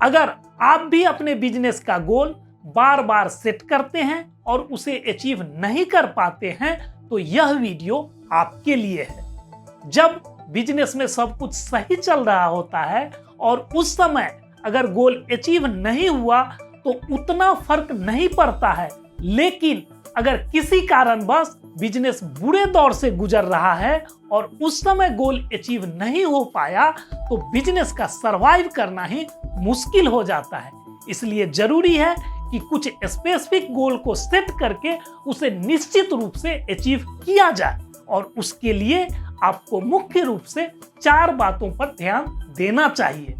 अगर आप भी अपने बिजनेस का गोल बार बार सेट करते हैं और उसे अचीव नहीं कर पाते हैं तो यह वीडियो आपके लिए है। जब बिजनेस में सब कुछ सही चल रहा होता है और उस समय अगर गोल अचीव नहीं हुआ तो उतना फर्क नहीं पड़ता है, लेकिन अगर किसी कारणवश बिजनेस बुरे दौर से गुजर रहा है और उस समय गोल अचीव नहीं हो पाया तो बिजनेस का सरवाइव करना ही मुश्किल हो जाता है। इसलिए जरूरी है कि कुछ स्पेसिफिक गोल को सेट करके उसे निश्चित रूप से अचीव किया जाए और उसके लिए आपको मुख्य रूप से 4 बातों पर ध्यान देना चाहिए।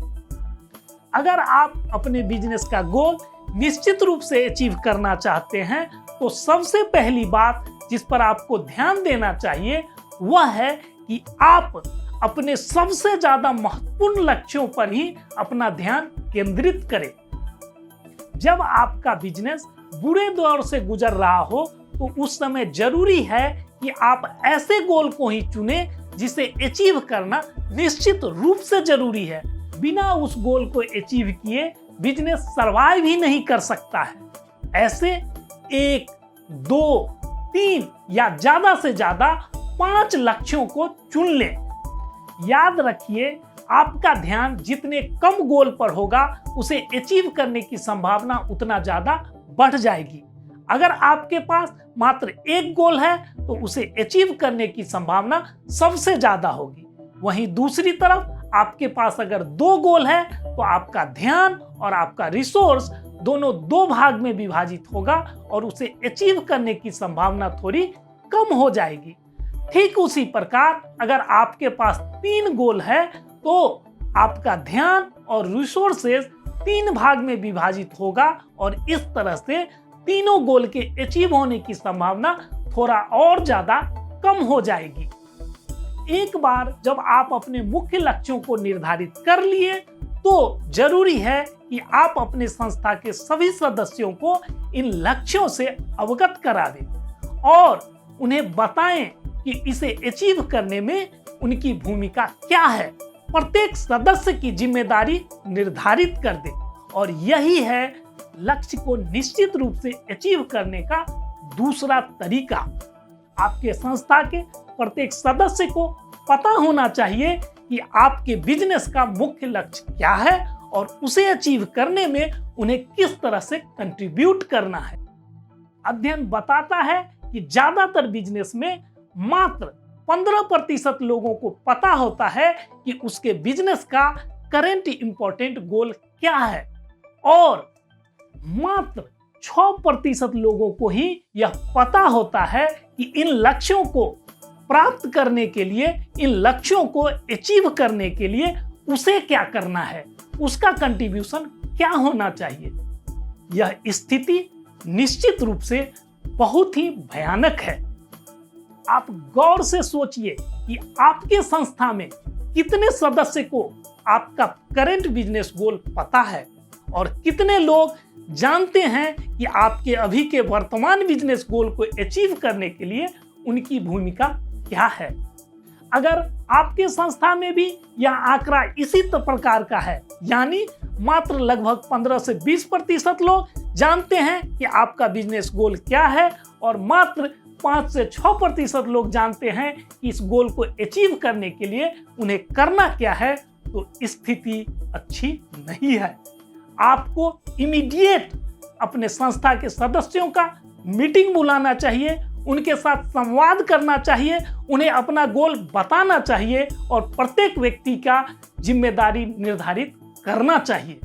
अगर आप अपने बिजनेस का गोल निश्चित रूप से अचीव करना चाहते हैं तो सबसे पहली बात जिस पर आपको ध्यान देना चाहिए वह है कि आप अपने सबसे ज्यादा महत्वपूर्ण लक्ष्यों पर ही अपना ध्यान केंद्रित करें। जब आपका बिजनेस बुरे दौर से गुजर रहा हो तो उस समय जरूरी है कि आप ऐसे गोल को ही चुने जिसे अचीव करना निश्चित रूप से जरूरी है। बिना उस गोल को अचीव किए बिजनेस सरवाइव ही नहीं कर सकता है। ऐसे 1, 2, 3 या ज्यादा से ज्यादा 5 लक्ष्यों को चुन लें। याद रखिए, आपका ध्यान जितने कम गोल पर होगा उसे अचीव करने की संभावना उतना ज्यादा बढ़ जाएगी। अगर आपके पास मात्र 1 गोल है तो उसे अचीव करने की संभावना सबसे ज्यादा होगी। वहीं दूसरी तरफ आपके पास अगर 2 गोल है तो आपका ध्यान और आपका रिसोर्स दोनों 2 भाग में विभाजित होगा और उसे अचीव करने की संभावना थोड़ी कम हो जाएगी। ठीक उसी प्रकार अगर आपके पास 3 गोल है तो आपका ध्यान और रिसोर्सेज 3 भाग में विभाजित होगा और इस तरह से तीनों गोल के अचीव होने की संभावना थोड़ा और ज्यादा कम हो जाएगी। एक बार जब आप अपने मुख्य लक्ष्यों को निर्धारित कर लिए तो जरूरी है कि आप अपने संस्था के सभी सदस्यों को इन लक्ष्यों से अवगत करा दें और उन्हें बताएं कि इसे अचीव करने में उनकी भूमिका क्या है। प्रत्येक सदस्य की जिम्मेदारी निर्धारित कर दें और यही है लक्ष्य को निश्चित रूप से अचीव करने का दूसरा तरीका। आपके संस्था के प्रत्येक सदस्य को पता होना चाहिए कि आपके बिजनेस का मुख्य लक्ष्य क्या है और उसे अचीव करने में उन्हें किस तरह से कंट्रीब्यूट करना है। अध्ययन बताता है कि ज्यादातर बिजनेस में मात्र 15% लोगों को पता होता है कि उसके बिजनेस का करंट इंपॉर्टेंट गोल क्या है और मात्र 6% लोगों को ही यह पता होता है कि इन लक्ष्यों को प्राप्त करने के लिए, इन लक्ष्यों को अचीव करने के लिए उसे क्या करना है, उसका कंट्रीब्यूशन क्या होना चाहिए। यह स्थिति निश्चित रूप से बहुत ही भयानक है। आप गौर से सोचिए कि आपके संस्था में कितने सदस्य को आपका करंट बिजनेस गोल पता है और कितने लोग जानते हैं कि आपके अभी के वर्तमान बिजनेस गोल को अचीव करने के लिए उनकी भूमिका क्या है। अगर आपके संस्था में भी यह आंकड़ा इसी प्रकार का है, यानी मात्र लगभग 15 से 20% लोग जानते हैं कि आपका बिजनेस गोल क्या है और मात्र 5 से 6% लोग जानते हैं कि इस गोल को अचीव करने के लिए उन्हें करना क्या है, तो स्थिति अच्छी नहीं है। आपको इमीडिएट अपने संस्था के सदस्यों का मीटिंग बुलाना चाहिए, उनके साथ संवाद करना चाहिए, उन्हें अपना गोल बताना चाहिए और प्रत्येक व्यक्ति का जिम्मेदारी निर्धारित करना चाहिए।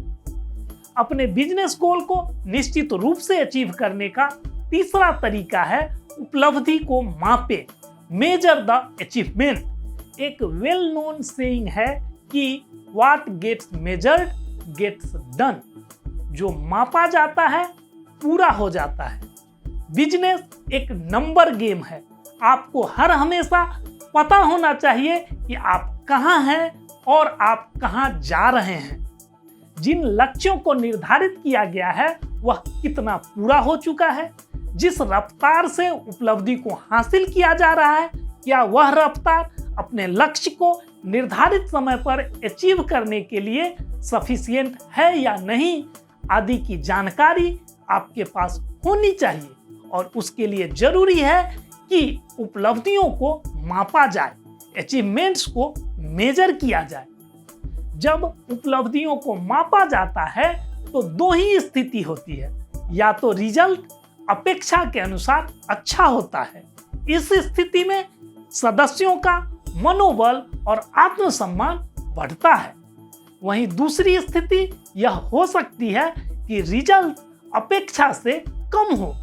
अपने बिजनेस गोल को निश्चित रूप से अचीव करने का तीसरा तरीका है उपलब्धि को मापे, मेजर द अचीवमेंट। एक वेल नोन सेइंग है कि what gets measured gets done. जो मापा जाता है पूरा हो जाता है। बिजनेस एक नंबर गेम है। आपको हर हमेशा पता होना चाहिए कि आप कहां हैं और आप कहां जा रहे हैं। जिन लक्ष्यों को निर्धारित किया गया है वह कितना पूरा हो चुका है, जिस रफ्तार से उपलब्धि को हासिल किया जा रहा है, क्या वह रफ्तार अपने लक्ष्य को निर्धारित समय पर अचीव करने के लिए सफिशिएंट है या नहीं आदि की जानकारी आपके पास होनी चाहिए। और उसके लिए जरूरी है कि उपलब्धियों को मापा जाए, अचीवमेंट्स को मेजर किया जाए। जब उपलब्धियों को मापा जाता है तो दो ही स्थिति होती है, या तो रिजल्ट अपेक्षा के अनुसार अच्छा होता है, इस स्थिति में सदस्यों का मनोबल और आत्मसम्मान बढ़ता है। वहीं दूसरी स्थिति यह हो सकती है कि रिजल्ट अपेक्षा से कम हो।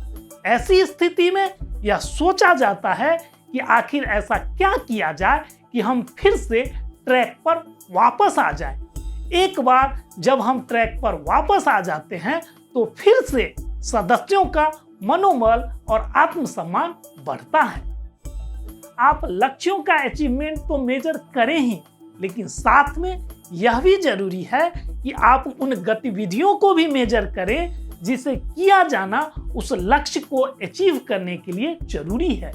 ऐसी स्थिति में यह सोचा जाता है कि आखिर ऐसा क्या किया जाए कि हम फिर से ट्रैक पर वापस आ जाएं। एक बार जब हम ट्रैक पर वापस आ जाते हैं तो फिर से सदस्यों का मनोबल और आत्मसम्मान बढ़ता है। आप लक्ष्यों का अचीवमेंट तो मेजर करें ही, लेकिन साथ में यह भी जरूरी है कि आप उन गतिविधियों को भी मेजर करें जिसे किया जाना उस लक्ष्य को अचीव करने के लिए जरूरी है।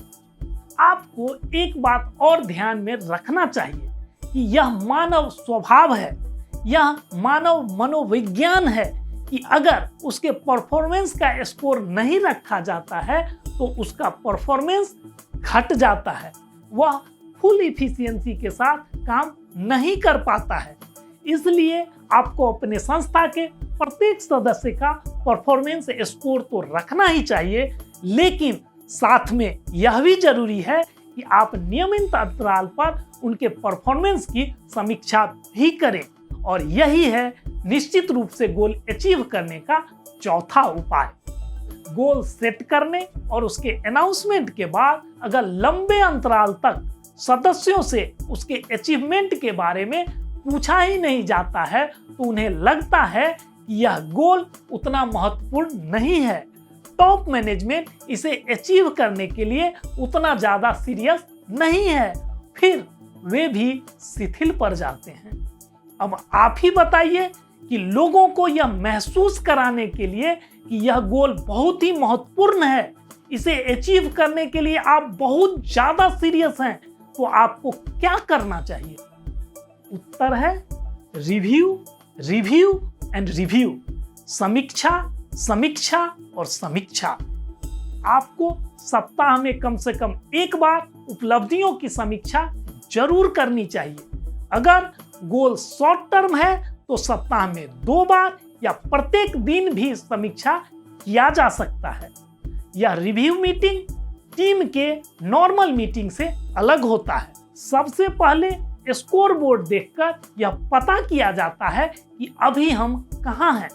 आपको एक बात और ध्यान में रखना चाहिए कि यह मानव स्वभाव है, यह मानव मनोविज्ञान है कि अगर उसके परफॉर्मेंस का स्कोर नहीं रखा जाता है तो उसका परफॉर्मेंस घट जाता है, वह फुल इफिशियंसी के साथ काम नहीं कर पाता है। इसलिए आपको अपने संस्था के प्रत्येक सदस्य का परफॉर्मेंस स्कोर तो रखना ही चाहिए, लेकिन साथ में यह भी जरूरी है कि आप नियमित अंतराल पर उनके परफॉर्मेंस की समीक्षा भी करें। और यही है निश्चित रूप से गोल अचीव करने का चौथा उपाय। गोल सेट करने और उसके अनाउंसमेंट के बाद अगर लंबे अंतराल तक सदस्यों से उसके अचीवमेंट के बारे में पूछा ही नहीं जाता है तो उन्हें लगता है कि यह गोल उतना महत्वपूर्ण नहीं है, टॉप मैनेजमेंट इसे अचीव करने के लिए उतना ज्यादा सीरियस नहीं है, फिर वे भी शिथिल पड़ जाते हैं। अब आप ही बताइए कि लोगों को यह महसूस कराने के लिए कि यह गोल बहुत ही महत्वपूर्ण है, इसे अचीव करने के लिए आप बहुत ज्यादा सीरियस हैं, तो आपको क्या करना चाहिए? उत्तर है रिव्यू, रिव्यू एंड रिव्यू, समीक्षा, समीक्षा और समीक्षा। आपको सप्ताह में कम से कम एक बार उपलब्धियों की समीक्षा जरूर करनी चाहिए। अगर गोल शॉर्ट टर्म है तो सप्ताह में 2 बार या प्रत्येक दिन भी समीक्षा किया जा सकता है। यह रिव्यू मीटिंग टीम के नॉर्मल मीटिंग से अलग होता है। सबसे पहले स्कोर बोर्ड देखकर यह पता किया जाता है कि अभी हम कहाँ हैं।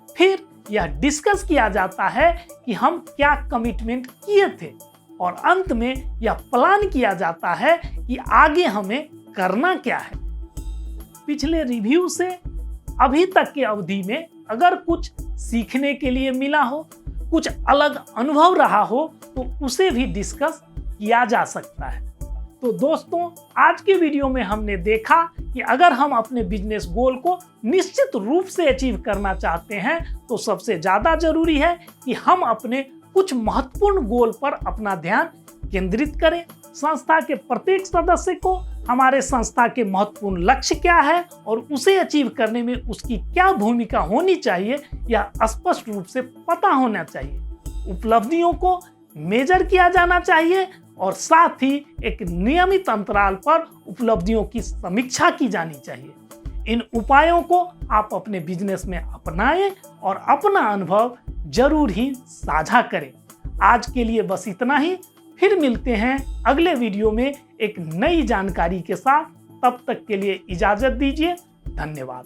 फिर यह डिस्कस किया जाता है कि हम क्या कमिटमेंट किए थे, और अंत में यह प्लान किया जाता है कि आगे हमें करना क्या है। पिछले रिव्यू से अभी तक की अवधि में अगर कुछ सीखने के लिए मिला हो, कुछ अलग अनुभव रहा हो, तो उसे भी डिस्कस किया जा सकता है। तो दोस्तों, आज के वीडियो में हमने देखा कि अगर हम अपने बिजनेस गोल को निश्चित रूप से अचीव करना चाहते हैं तो सबसे ज्यादा जरूरी है कि हम अपने कुछ महत्वपूर्ण गोल पर अपना ध्यान केंद्रित करें। संस्था के प्रत्येक सदस्य को हमारे संस्था के महत्वपूर्ण लक्ष्य क्या है और उसे अचीव करने में उसकी क्या भूमिका होनी चाहिए, यह स्पष्ट रूप से पता होना चाहिए। उपलब्धियों को मेजर किया जाना चाहिए और साथ ही एक नियमित अंतराल पर उपलब्धियों की समीक्षा की जानी चाहिए। इन उपायों को आप अपने बिजनेस में अपनाएं और अपना अनुभव जरूर ही साझा करें। आज के लिए बस इतना ही, फिर मिलते हैं अगले वीडियो में एक नई जानकारी के साथ। तब तक के लिए इजाजत दीजिए। धन्यवाद।